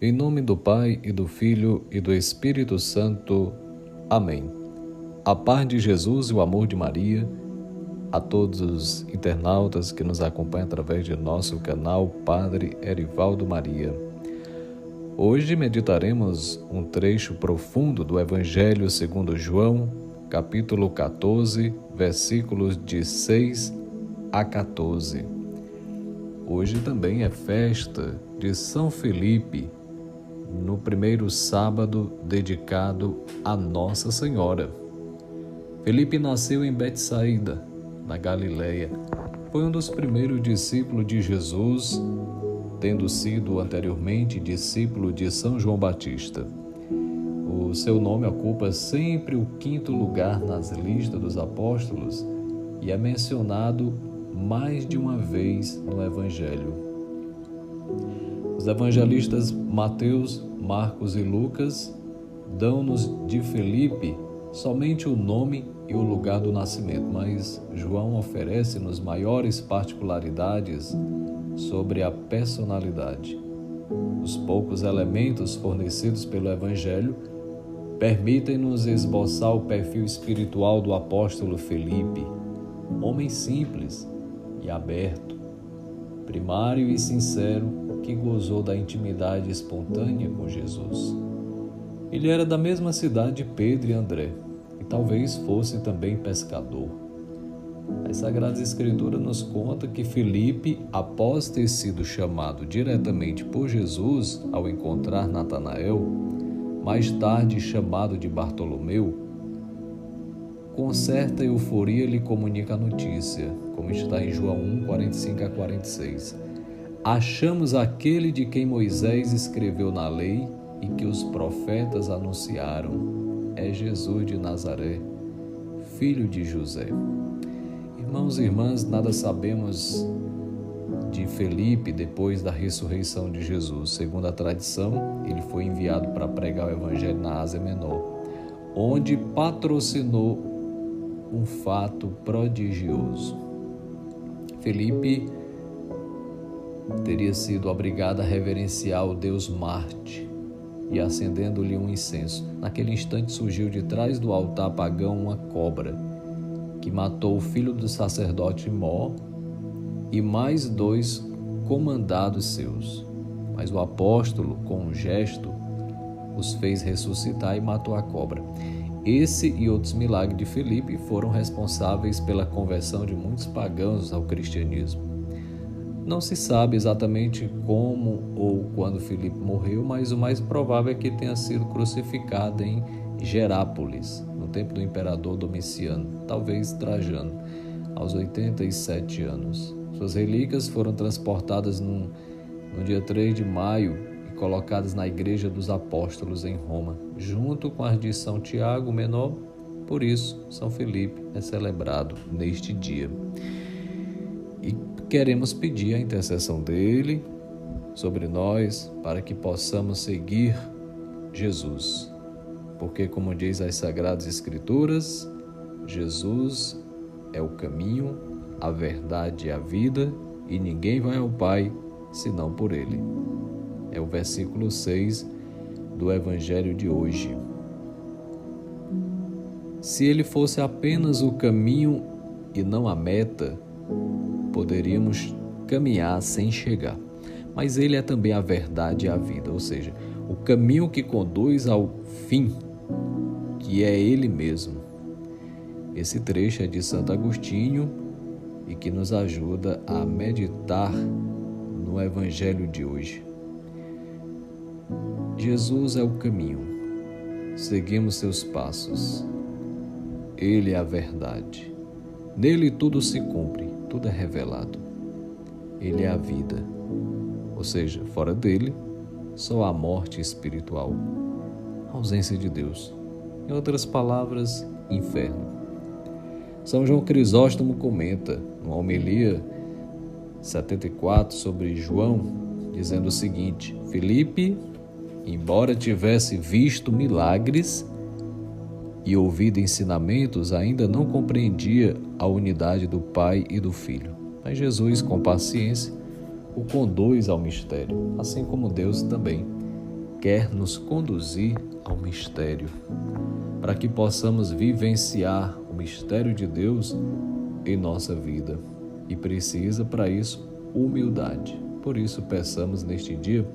Em nome do Pai, e do Filho, e do Espírito Santo. Amém. A paz de Jesus e o amor de Maria, a todos os internautas que nos acompanham através de nosso canal Padre Erivaldo Maria. Hoje meditaremos um trecho profundo do Evangelho segundo João, capítulo 14, versículos de 6 a 14. Hoje também é festa de São Felipe, no primeiro sábado dedicado a Nossa Senhora. Felipe nasceu em Betsaida, na Galileia. Foi um dos primeiros discípulos de Jesus, tendo sido anteriormente discípulo de São João Batista. O seu nome ocupa sempre o 5º lugar nas listas dos apóstolos e é mencionado mais de uma vez no Evangelho. Os evangelistas Mateus, Marcos e Lucas dão-nos de Felipe somente o nome e o lugar do nascimento, mas João oferece-nos maiores particularidades sobre a personalidade. Os poucos elementos fornecidos pelo Evangelho permitem-nos esboçar o perfil espiritual do apóstolo Felipe, homem simples e aberto, primário e sincero, que gozou da intimidade espontânea com Jesus. Ele era da mesma cidade de Pedro e André, e talvez fosse também pescador. As Sagradas Escrituras nos conta que Felipe, após ter sido chamado diretamente por Jesus ao encontrar Natanael, mais tarde chamado de Bartolomeu, com certa euforia lhe comunica a notícia, como está em João 1, 45 a 46. Achamos aquele de quem Moisés escreveu na lei e que os profetas anunciaram. É Jesus de Nazaré, filho de José. Irmãos e irmãs, nada sabemos de Felipe depois da ressurreição de Jesus. Segundo a tradição, ele foi enviado para pregar o Evangelho na Ásia Menor, onde patrocinou um fato prodigioso. Felipe teria sido obrigado a reverenciar o deus Marte e acendendo-lhe um incenso. Naquele instante surgiu de trás do altar pagão uma cobra, que matou o filho do sacerdote Mó e mais 2 comandados seus. Mas o apóstolo, com um gesto, os fez ressuscitar e matou a cobra. Esse e outros milagres de Felipe foram responsáveis pela conversão de muitos pagãos ao cristianismo. Não se sabe exatamente como ou quando Felipe morreu, mas o mais provável é que tenha sido crucificado em Gerápolis, no tempo do imperador Domiciano, talvez Trajano, aos 87 anos. Suas relíquias foram transportadas no dia 3 de maio e colocadas na Igreja dos Apóstolos em Roma, junto com as de São Tiago Menor. Por isso, São Felipe é celebrado neste dia. E queremos pedir a intercessão dele sobre nós para que possamos seguir Jesus. Porque, como diz as Sagradas Escrituras, Jesus é o caminho, a verdade e a vida, e ninguém vai ao Pai senão por ele. É o versículo 6 do Evangelho de hoje. Se ele fosse apenas o caminho e não a meta, poderíamos caminhar sem chegar. Mas ele é também a verdade e a vida, ou seja, o caminho que conduz ao fim, que é ele mesmo. Esse trecho é de Santo Agostinho e que nos ajuda a meditar no Evangelho de hoje. Jesus é o caminho, seguimos seus passos. Ele é a verdade. Nele tudo se cumpre, tudo é revelado. Ele é a vida, ou seja, fora dele, só há morte espiritual, ausência de Deus. Em outras palavras, inferno. São João Crisóstomo comenta, numa homilia 74 sobre João, dizendo o seguinte: Felipe, embora tivesse visto milagres e ouvido ensinamentos, ainda não compreendia a unidade do Pai e do Filho. Mas Jesus, com paciência, o conduz ao mistério, assim como Deus também quer nos conduzir ao mistério, para que possamos vivenciar o mistério de Deus em nossa vida. E precisa, para isso, humildade. Por isso, peçamos neste dia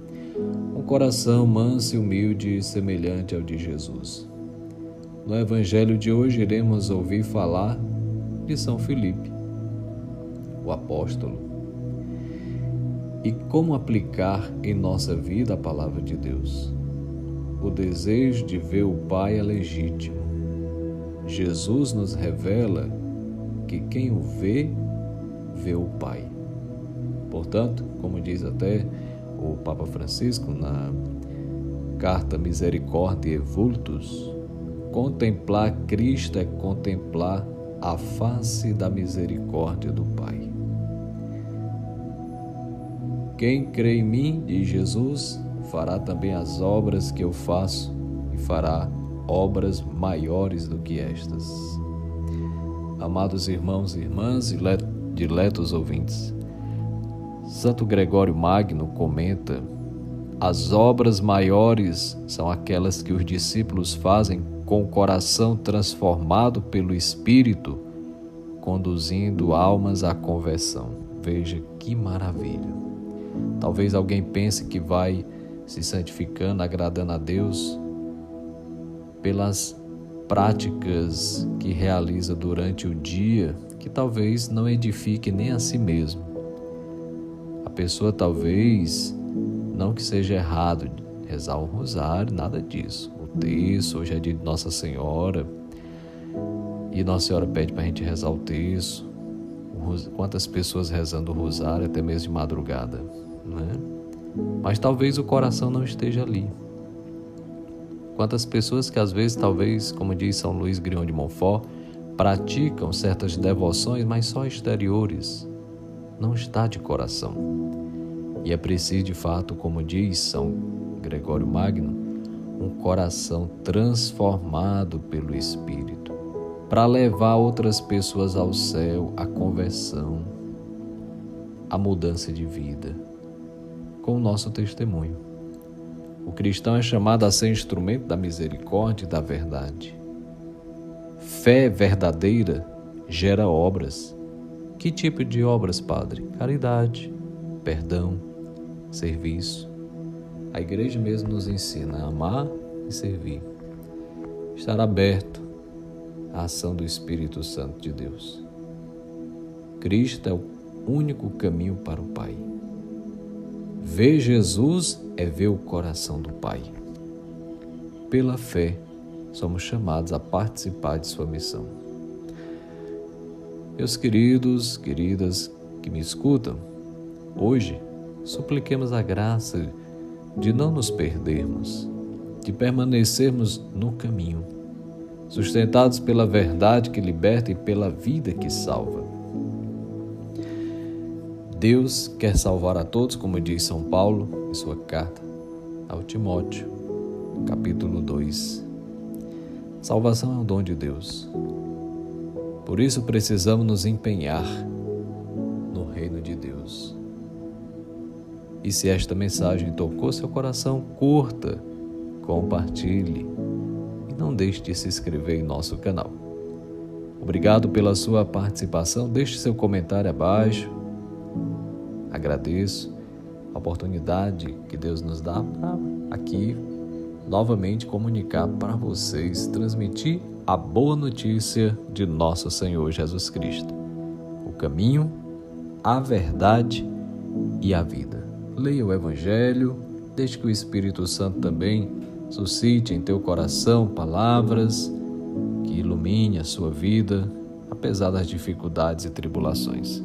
um coração manso e humilde, semelhante ao de Jesus. No Evangelho de hoje, iremos ouvir falar de São Filipe, o apóstolo, e como aplicar em nossa vida a palavra de Deus. O desejo de ver o Pai é legítimo. Jesus nos revela que quem o vê, vê o Pai. Portanto, como diz até o Papa Francisco na carta Misericordiae Vultus, contemplar Cristo é contemplar a face da misericórdia do Pai. Quem crê em mim, diz Jesus, fará também as obras que eu faço e fará obras maiores do que estas. Amados irmãos e irmãs, diletos ouvintes, Santo Gregório Magno comenta: as obras maiores são aquelas que os discípulos fazem com o coração transformado pelo Espírito, conduzindo almas à conversão. Veja que maravilha! Talvez alguém pense que vai se santificando, agradando a Deus pelas práticas que realiza durante o dia, que talvez não edifique nem a si mesmo. A pessoa talvez, não que seja errado rezar o rosário, nada disso. O terço, hoje é dia de Nossa Senhora, e Nossa Senhora pede para a gente rezar o terço. Quantas pessoas rezando o rosário, até mesmo de madrugada, né? Mas talvez o coração não esteja ali. Quantas pessoas que às vezes, talvez, como diz São Luís Grignion de Montfort, praticam certas devoções, mas só exteriores, não está de coração. E é preciso, de fato, como diz São Gregório Magno, um coração transformado pelo Espírito, para levar outras pessoas ao céu, à conversão, à mudança de vida, com o nosso testemunho. O cristão é chamado a ser instrumento da misericórdia e da verdade. Fé verdadeira gera obras. Que tipo de obras, Padre? Caridade, perdão, serviço. A Igreja mesmo nos ensina a amar e servir. Estar aberto à ação do Espírito Santo de Deus. Cristo é o único caminho para o Pai. Ver Jesus é ver o coração do Pai. Pela fé, somos chamados a participar de sua missão. Meus queridos, queridas que me escutam, hoje supliquemos a graça de não nos perdermos, de permanecermos no caminho, sustentados pela verdade que liberta e pela vida que salva. Deus quer salvar a todos, como diz São Paulo em sua carta ao Timóteo, capítulo 2. Salvação é um dom de Deus. Por isso precisamos nos empenhar no reino de Deus. E se esta mensagem tocou seu coração, curta, compartilhe e não deixe de se inscrever em nosso canal. Obrigado pela sua participação, deixe seu comentário abaixo. Agradeço a oportunidade que Deus nos dá para aqui novamente comunicar para vocês, transmitir a boa notícia de nosso Senhor Jesus Cristo, o caminho, a verdade e a vida. Leia o Evangelho, deixe que o Espírito Santo também suscite em teu coração palavras que ilumine a sua vida, apesar das dificuldades e tribulações.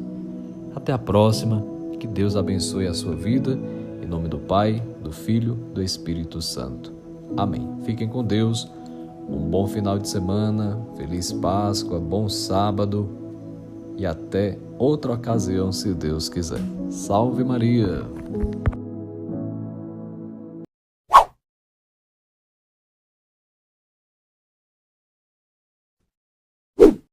Até a próxima. Que Deus abençoe a sua vida, em nome do Pai, do Filho, do Espírito Santo. Amém. Fiquem com Deus, um bom final de semana, feliz Páscoa, bom sábado e até outra ocasião, se Deus quiser. Salve Maria!